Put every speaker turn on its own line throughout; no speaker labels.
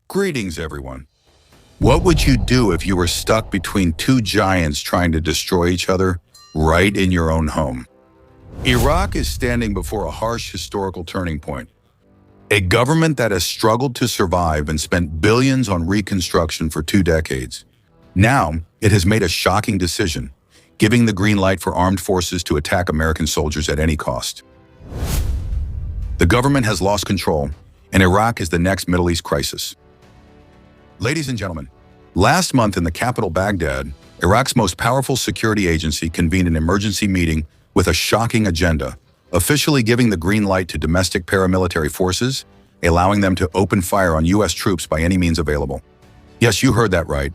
Greetings, everyone. What would you do if you were stuck between two giants trying to destroy each other right in your own home? Iraq is standing before a harsh historical turning point. A government that has struggled to survive and spent billions on reconstruction for 2 decades. Now, it has made a shocking decision, giving the green light for armed forces to attack American soldiers at any cost. The government has lost control, and Iraq is the next Middle East crisis. Ladies and gentlemen, last month in the capital Baghdad, Iraq's most powerful security agency convened an emergency meeting with a shocking agenda, officially giving the green light to domestic paramilitary forces, allowing them to open fire on U.S. troops by any means available. Yes, you heard that right.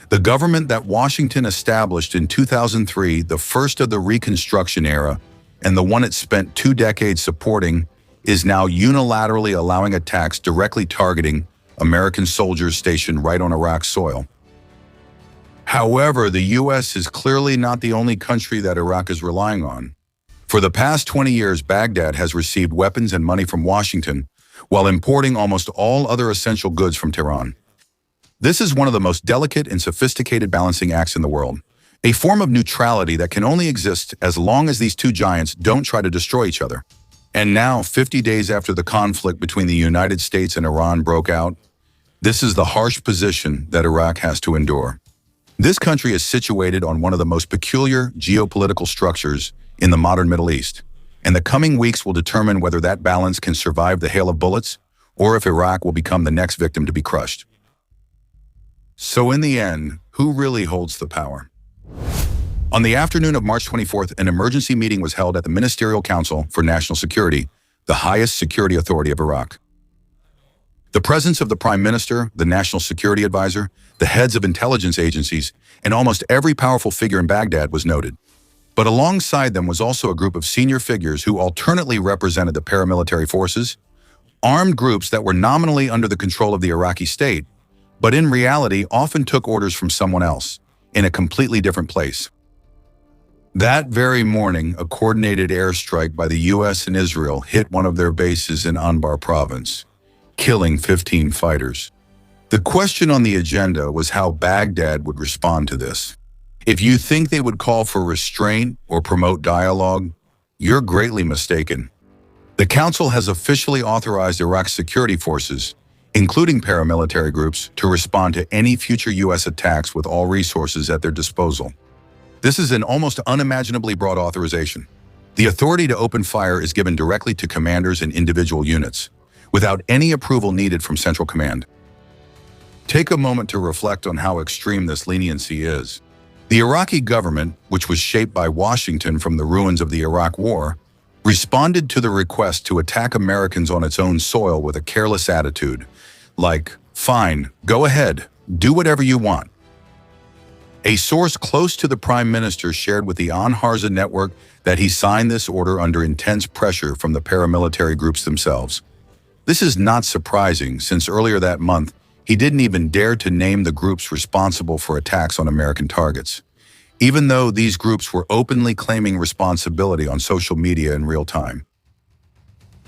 The government that Washington established in 2003, the first of the Reconstruction era, and the one it spent 2 decades supporting, is now unilaterally allowing attacks directly targeting American soldiers stationed right on Iraq's soil. However, the U.S. is clearly not the only country that Iraq is relying on. For the past 20 years, Baghdad has received weapons and money from Washington, while importing almost all other essential goods from Tehran. This is one of the most delicate and sophisticated balancing acts in the world, a form of neutrality that can only exist as long as these two giants don't try to destroy each other. And now, 50 days after the conflict between the United States and Iran broke out, this is the harsh position that Iraq has to endure. This country is situated on one of the most peculiar geopolitical structures in the modern Middle East, and the coming weeks will determine whether that balance can survive the hail of bullets or if Iraq will become the next victim to be crushed. So in the end, who really holds the power? On the afternoon of March 24th, an emergency meeting was held at the Ministerial Council for National Security, the highest security authority of Iraq. The presence of the Prime Minister, the National Security Advisor, the heads of intelligence agencies, and almost every powerful figure in Baghdad was noted. But alongside them was also a group of senior figures who alternately represented the paramilitary forces, armed groups that were nominally under the control of the Iraqi state, but in reality often took orders from someone else, in a completely different place. That very morning, a coordinated airstrike by the U.S. and Israel hit one of their bases in Anbar province, killing 15 fighters. The question on the agenda was how Baghdad would respond to this. If you think they would call for restraint or promote dialogue, you're greatly mistaken. The Council has officially authorized Iraq's security forces, including paramilitary groups, to respond to any future U.S. attacks with all resources at their disposal. This is an almost unimaginably broad authorization. The authority to open fire is given directly to commanders and individual units, without any approval needed from Central Command. Take a moment to reflect on how extreme this leniency is. The Iraqi government, which was shaped by Washington from the ruins of the Iraq War, responded to the request to attack Americans on its own soil with a careless attitude, like, "Fine, go ahead, do whatever you want." A source close to the Prime Minister shared with the Anharza network that he signed this order under intense pressure from the paramilitary groups themselves. This is not surprising, since earlier that month, he didn't even dare to name the groups responsible for attacks on American targets, even though these groups were openly claiming responsibility on social media in real time.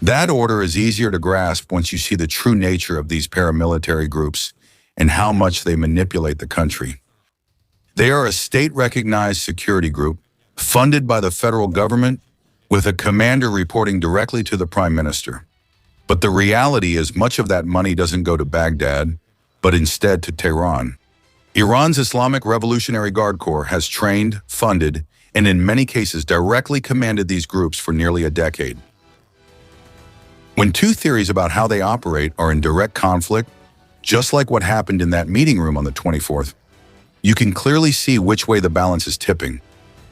That order is easier to grasp once you see the true nature of these paramilitary groups and how much they manipulate the country. They are a state-recognized security group funded by the federal government, with a commander reporting directly to the Prime Minister. But the reality is much of that money doesn't go to Baghdad, but instead to Tehran. Iran's Islamic Revolutionary Guard Corps has trained, funded, and in many cases directly commanded these groups for nearly a decade. When two theories about how they operate are in direct conflict, just like what happened in that meeting room on the 24th, you can clearly see which way the balance is tipping.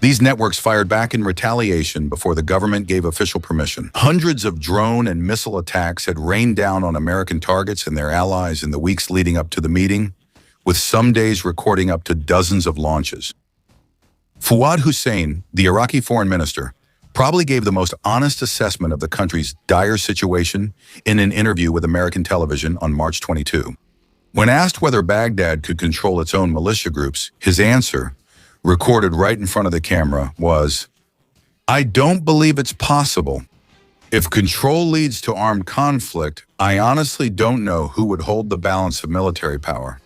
These networks fired back in retaliation before the government gave official permission. Hundreds of drone and missile attacks had rained down on American targets and their allies in the weeks leading up to the meeting, with some days recording up to dozens of launches. Fuad Hussein, the Iraqi foreign minister, probably gave the most honest assessment of the country's dire situation in an interview with American television on March 22. When asked whether Baghdad could control its own militia groups, his answer, recorded right in front of the camera, was, "I don't believe it's possible. If control leads to armed conflict, I honestly don't know who would hold the balance of military power.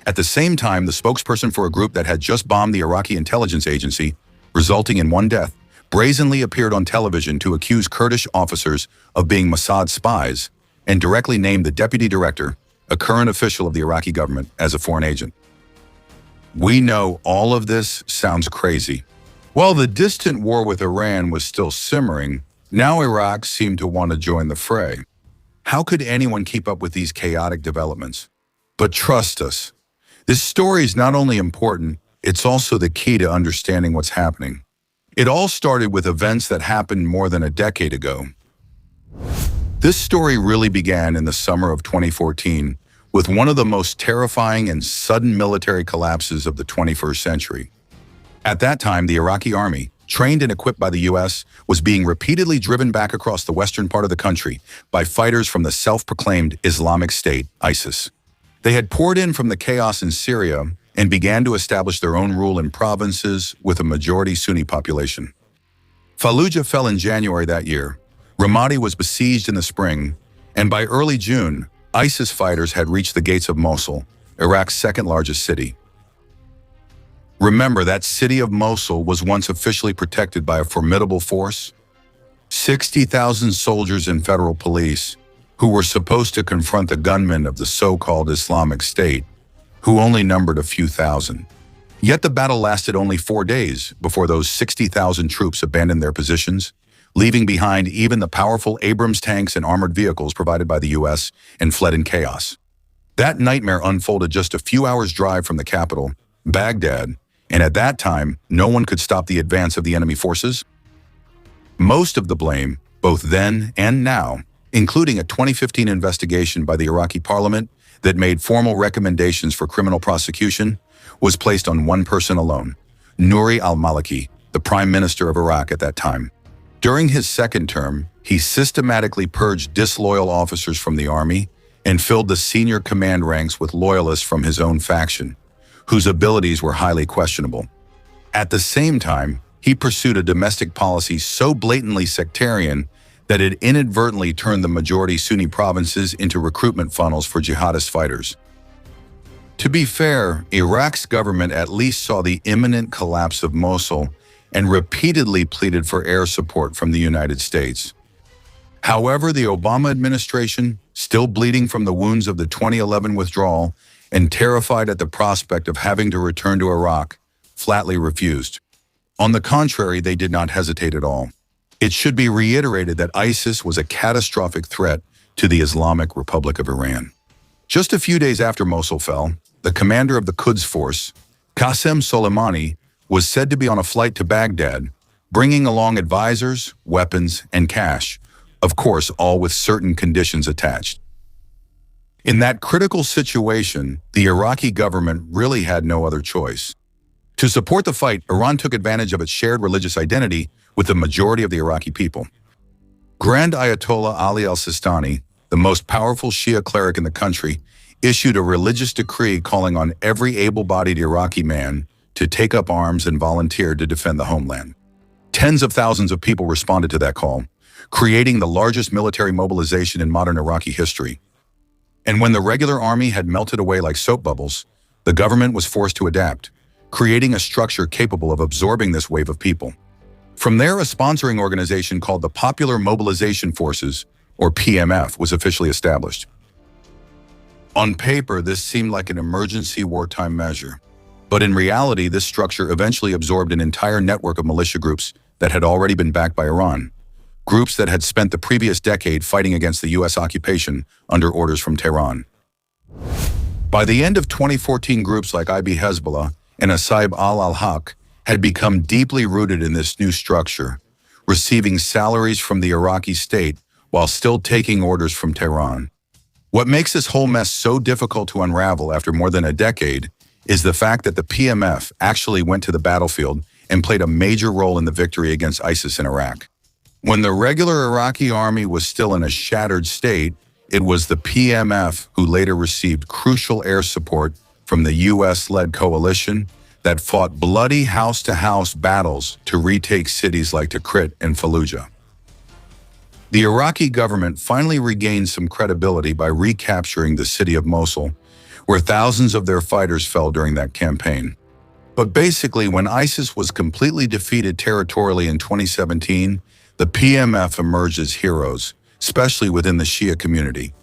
At the same time, the spokesperson for a group that had just bombed the Iraqi intelligence agency, resulting in one death, brazenly appeared on television to accuse Kurdish officers of being Mossad spies and directly named the deputy director, a current official of the Iraqi government, as a foreign agent. We know all of this sounds crazy. While the distant war with Iran was still simmering, now Iraq seemed to want to join the fray. How could anyone keep up with these chaotic developments? But trust us, this story is not only important, it's also the key to understanding what's happening. It all started with events that happened more than a decade ago. This story really began in the summer of 2014 with one of the most terrifying and sudden military collapses of the 21st century. At that time, the Iraqi army, trained and equipped by the U.S., was being repeatedly driven back across the western part of the country by fighters from the self-proclaimed Islamic State, ISIS. They had poured in from the chaos in Syria and began to establish their own rule in provinces with a majority Sunni population. Fallujah fell in January that year, Ramadi was besieged in the spring, and by early June, ISIS fighters had reached the gates of Mosul, Iraq's second-largest city. Remember, that city of Mosul was once officially protected by a formidable force, 60,000 soldiers and federal police, who were supposed to confront the gunmen of the so-called Islamic State, who only numbered a few thousand. Yet the battle lasted only 4 days before those 60,000 troops abandoned their positions, leaving behind even the powerful Abrams tanks and armored vehicles provided by the U.S. and fled in chaos. That nightmare unfolded just a few hours' drive from the capital, Baghdad, and at that time, no one could stop the advance of the enemy forces. Most of the blame, both then and now, including a 2015 investigation by the Iraqi parliament that made formal recommendations for criminal prosecution, was placed on one person alone, Nouri al-Maliki, the prime minister of Iraq at that time. During his second term, he systematically purged disloyal officers from the army and filled the senior command ranks with loyalists from his own faction, whose abilities were highly questionable. At the same time, he pursued a domestic policy so blatantly sectarian that it inadvertently turned the majority Sunni provinces into recruitment funnels for jihadist fighters. To be fair, Iraq's government at least saw the imminent collapse of Mosul and repeatedly pleaded for air support from the United States. However, the Obama administration, still bleeding from the wounds of the 2011 withdrawal and terrified at the prospect of having to return to Iraq, flatly refused. On the contrary, they did not hesitate at all. It should be reiterated that ISIS was a catastrophic threat to the Islamic Republic of Iran. Just a few days after Mosul fell, the commander of the Quds force, Qasem Soleimani, was said to be on a flight to Baghdad, bringing along advisors, weapons, and cash, of course, all with certain conditions attached. In that critical situation, the Iraqi government really had no other choice. To support the fight, Iran took advantage of its shared religious identity with the majority of the Iraqi people. Grand Ayatollah Ali al-Sistani, the most powerful Shia cleric in the country, issued a religious decree calling on every able-bodied Iraqi man to take up arms and volunteer to defend the homeland. Tens of thousands of people responded to that call, creating the largest military mobilization in modern Iraqi history. And when the regular army had melted away like soap bubbles, the government was forced to adapt, creating a structure capable of absorbing this wave of people. From there, a sponsoring organization called the Popular Mobilization Forces, or PMF, was officially established. On paper, this seemed like an emergency wartime measure, but in reality, this structure eventually absorbed an entire network of militia groups that had already been backed by Iran, groups that had spent the previous decade fighting against the U.S. occupation under orders from Tehran. By the end of 2014, groups like IB Hezbollah and Asaib al-Haq had become deeply rooted in this new structure, receiving salaries from the Iraqi state while still taking orders from Tehran. What makes this whole mess so difficult to unravel after more than a decade is the fact that the PMF actually went to the battlefield and played a major role in the victory against ISIS in Iraq. When the regular Iraqi army was still in a shattered state, it was the PMF who later received crucial air support from the U.S.-led coalition that fought bloody house-to-house battles to retake cities like Tikrit and Fallujah. The Iraqi government finally regained some credibility by recapturing the city of Mosul, where thousands of their fighters fell during that campaign. But basically, when ISIS was completely defeated territorially in 2017, the PMF emerged as heroes, especially within the Shia community.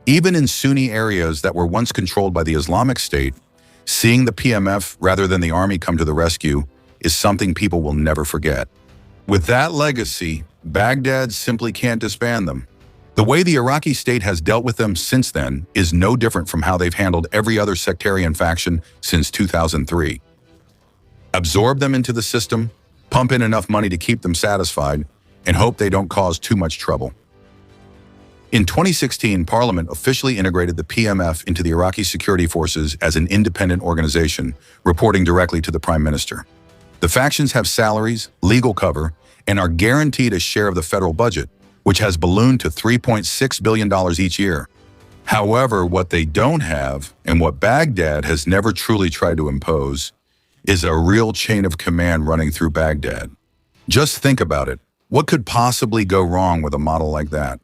Even in Sunni areas that were once controlled by the Islamic State, seeing the PMF rather than the army come to the rescue is something people will never forget. With that legacy, Baghdad simply can't disband them. The way the Iraqi state has dealt with them since then is no different from how they've handled every other sectarian faction since 2003. Absorb them into the system, pump in enough money to keep them satisfied, and hope they don't cause too much trouble. In 2016, Parliament officially integrated the PMF into the Iraqi security forces as an independent organization, reporting directly to the Prime Minister. The factions have salaries, legal cover, and are guaranteed a share of the federal budget, which has ballooned to $3.6 billion each year. However, what they don't have, and what Baghdad has never truly tried to impose, is a real chain of command running through Baghdad. Just think about it. What could possibly go wrong with a model like that?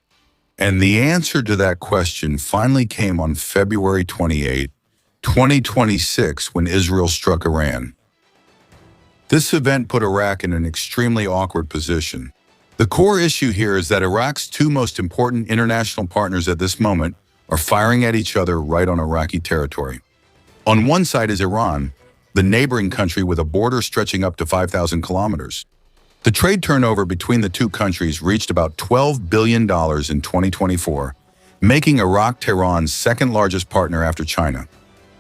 And the answer to that question finally came on February 28, 2026, when Israel struck Iran. This event put Iraq in an extremely awkward position. The core issue here is that Iraq's two most important international partners at this moment are firing at each other right on Iraqi territory. On one side is Iran, the neighboring country with a border stretching up to 5,000 kilometers. The trade turnover between the two countries reached about $12 billion in 2024, making Iraq Tehran's second largest partner after China.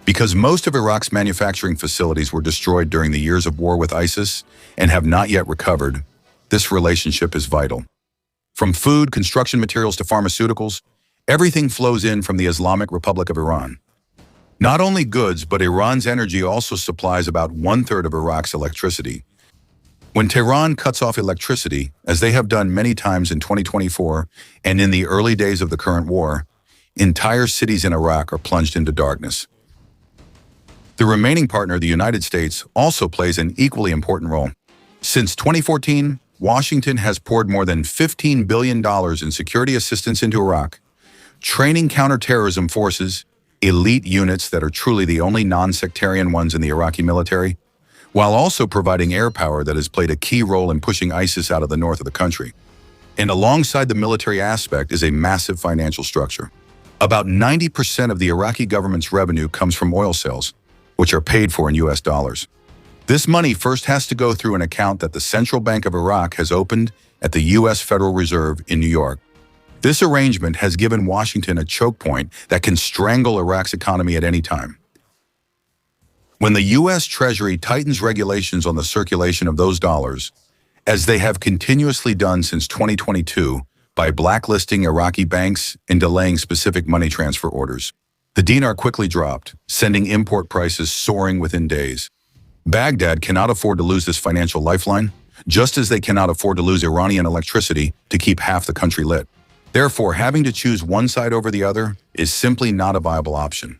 Because most of Iraq's manufacturing facilities were destroyed during the years of war with ISIS and have not yet recovered, this relationship is vital. From food, construction materials to pharmaceuticals, everything flows in from the Islamic Republic of Iran. Not only goods, but Iran's energy also supplies about 1/3 of Iraq's electricity. When Tehran cuts off electricity, as they have done many times in 2024 and in the early days of the current war, entire cities in Iraq are plunged into darkness. The remaining partner, the United States, also plays an equally important role. Since 2014, Washington has poured more than $15 billion in security assistance into Iraq, training counterterrorism forces, elite units that are truly the only non-sectarian ones in the Iraqi military, while also providing air power that has played a key role in pushing ISIS out of the north of the country. And alongside the military aspect is a massive financial structure. About 90% of the Iraqi government's revenue comes from oil sales, which are paid for in US dollars. This money first has to go through an account that the Central Bank of Iraq has opened at the US Federal Reserve in New York. This arrangement has given Washington a choke point that can strangle Iraq's economy at any time. When the U.S. Treasury tightens regulations on the circulation of those dollars, as they have continuously done since 2022 by blacklisting Iraqi banks and delaying specific money transfer orders, the dinar quickly dropped, sending import prices soaring within days. Baghdad cannot afford to lose this financial lifeline, just as they cannot afford to lose Iranian electricity to keep half the country lit. Therefore, having to choose one side over the other is simply not a viable option.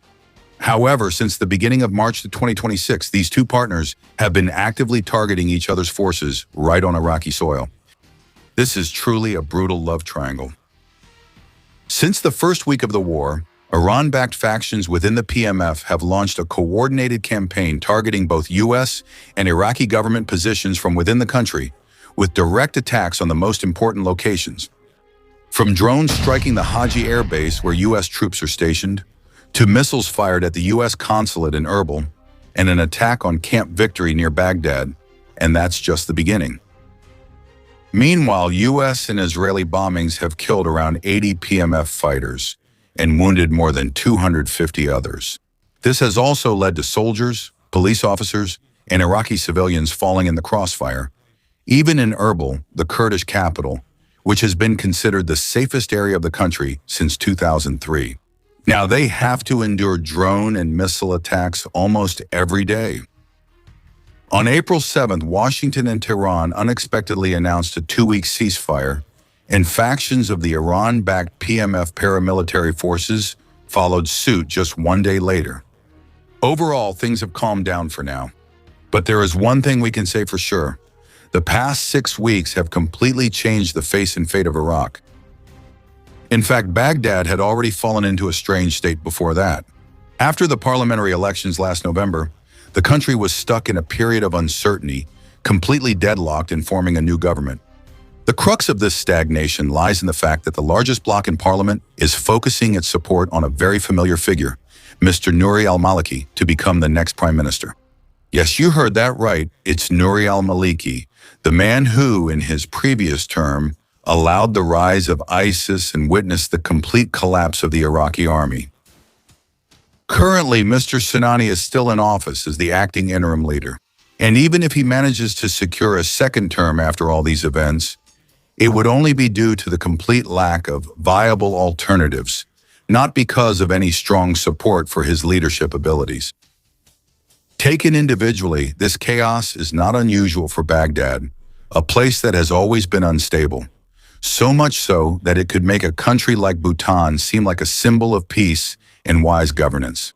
However, since the beginning of March 2026, these two partners have been actively targeting each other's forces right on Iraqi soil. This is truly a brutal love triangle. Since the first week of the war, Iran-backed factions within the PMF have launched a coordinated campaign targeting both U.S. and Iraqi government positions from within the country, with direct attacks on the most important locations. From drones striking the Haji Air Base where U.S. troops are stationed, to missiles fired at the U.S. consulate in Erbil, and an attack on Camp Victory near Baghdad, and that's just the beginning. Meanwhile, U.S. and Israeli bombings have killed around 80 PMF fighters and wounded more than 250 others. This has also led to soldiers, police officers, and Iraqi civilians falling in the crossfire, even in Erbil, the Kurdish capital, which has been considered the safest area of the country since 2003. Now they have to endure drone and missile attacks almost every day. On April 7th, Washington and Tehran unexpectedly announced a 2-week ceasefire, and factions of the Iran-backed PMF paramilitary forces followed suit just one day later. Overall, things have calmed down for now. But there is one thing we can say for sure. The past 6 weeks have completely changed the face and fate of Iraq. In fact, Baghdad had already fallen into a strange state before that. After the parliamentary elections last November, the country was stuck in a period of uncertainty, completely deadlocked in forming a new government. The crux of this stagnation lies in the fact that the largest bloc in parliament is focusing its support on a very familiar figure, Mr. Nouri al-Maliki, to become the next prime minister. Yes, you heard that right. It's Nouri al-Maliki, the man who, in his previous term, allowed the rise of ISIS and witnessed the complete collapse of the Iraqi army. Currently, Mr. Sinani is still in office as the acting interim leader. And even if he manages to secure a second term after all these events, it would only be due to the complete lack of viable alternatives, not because of any strong support for his leadership abilities. Taken individually, this chaos is not unusual for Baghdad, a place that has always been unstable. So much so that it could make a country like Bhutan seem like a symbol of peace and wise governance.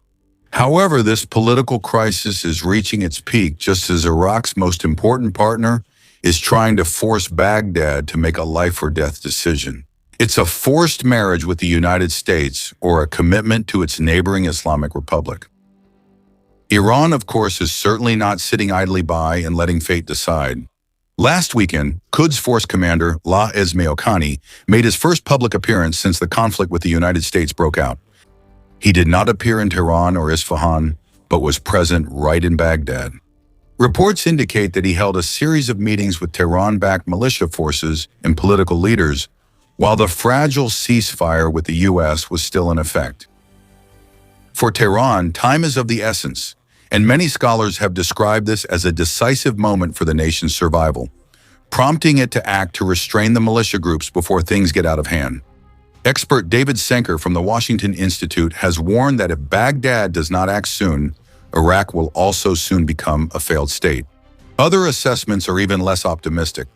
However, this political crisis is reaching its peak just as Iraq's most important partner is trying to force Baghdad to make a life-or-death decision. It's a forced marriage with the United States or a commitment to its neighboring Islamic Republic. Iran, of course, is certainly not sitting idly by and letting fate decide. Last weekend, Quds Force Commander La Esmail-Khani made his first public appearance since the conflict with the United States broke out. He did not appear in Tehran or Isfahan, but was present right in Baghdad. Reports indicate that he held a series of meetings with Tehran-backed militia forces and political leaders, while the fragile ceasefire with the U.S. was still in effect. For Tehran, time is of the essence, and many scholars have described this as a decisive moment for the nation's survival, prompting it to act to restrain the militia groups before things get out of hand. Expert David Senker from the Washington Institute has warned that if Baghdad does not act soon, Iraq will also soon become a failed state. Other assessments are even less optimistic,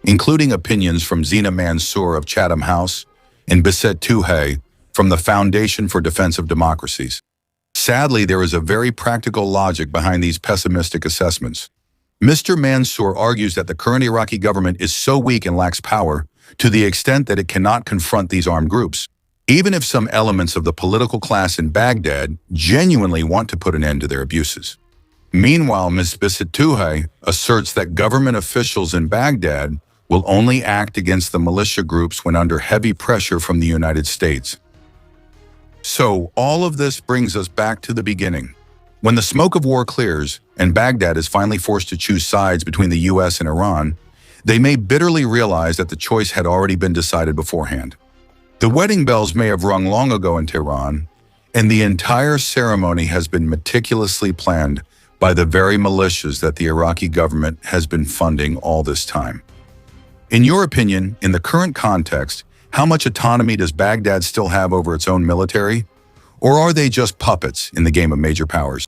including opinions from Zina Mansour of Chatham House and Bisset Touhey from the Foundation for Defense of Democracies. Sadly, there is a very practical logic behind these pessimistic assessments. Mr. Mansour argues that the current Iraqi government is so weak and lacks power to the extent that it cannot confront these armed groups, even if some elements of the political class in Baghdad genuinely want to put an end to their abuses. Meanwhile, Ms. Bisset Touhey asserts that government officials in Baghdad will only act against the militia groups when under heavy pressure from the United States. So, all of this brings us back to the beginning. When the smoke of war clears and Baghdad is finally forced to choose sides between the US and Iran, they may bitterly realize that the choice had already been decided beforehand. The wedding bells may have rung long ago in Tehran, and the entire ceremony has been meticulously planned by the very militias that the Iraqi government has been funding all this time. In your opinion, in the current context, how much autonomy does Baghdad still have over its own military? Or are they just puppets in the game of major powers?